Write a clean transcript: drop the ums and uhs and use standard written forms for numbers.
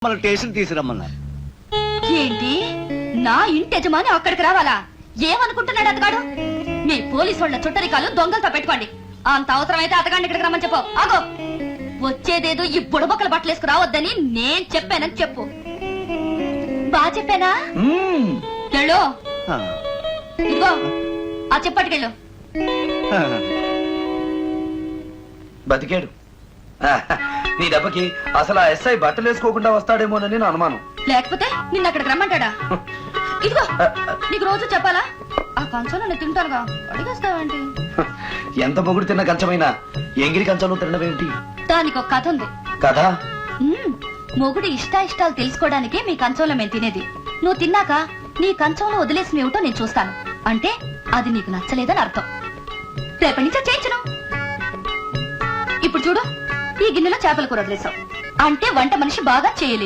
మన స్టేషన్ తీసుకురమ్మన్నారు. ఏంటి నా ఇంటి యజమాని అక్కడికి రావాలా? ఏమనుకుంటున్నాడు అతగాడు? మీ పోలీసు వాళ్ళ చుట్టరికాలు దొంగలతో పెట్టుకోండి. అంత అవసరమైతే అతగాడిని ఇక్కడికి రమ్మని చెప్పు. ఆగో, వచ్చేదేదో ఈ బుడబొక్కల బట్టలేసుకు రావద్దని నేను చెప్పానని చెప్పు. బాగా చెప్పానా? వెళ్ళు. ఇదిగో ఆ చెప్పట్టుకెళ్ళు. బతికాడు. నీ దెబ్బకి అసలు ఆ ఎస్ఐ బట్టలు వేసుకోకుండా వస్తాడేమోనని నా అనుమానం. లేకపోతే నిన్న అక్కడికి రమ్మంటాడా? ఇదిగో నీకు రోజు చెప్పాలా? ఆ కంచంలో నేను తింటానుగా, అడిగేస్తావేంటి? ఎంత మొగుడు తిన్న కంచమైనా ఎంగిరి కంచంలో తినడమేంటి? దానికి ఒక కథ ఉంది. కదా? మొగుడు ఇష్టాయిష్టాలు తెలుసుకోవడానికి మీ కంచంలో మేము తినేది. నువ్వు తిన్నాక నీ కంచంలో వదిలేసినేమిటో నేను చూస్తాను. అంటే అది నీకు నచ్చలేదని అర్థం. రేపటి నుంచి చేయించను. ఇప్పుడు చూడు, ఈ గిన్నెలో చేపల కూర వదిలేసావు అంటే వంట మనిషి బాగా చేయలేదు.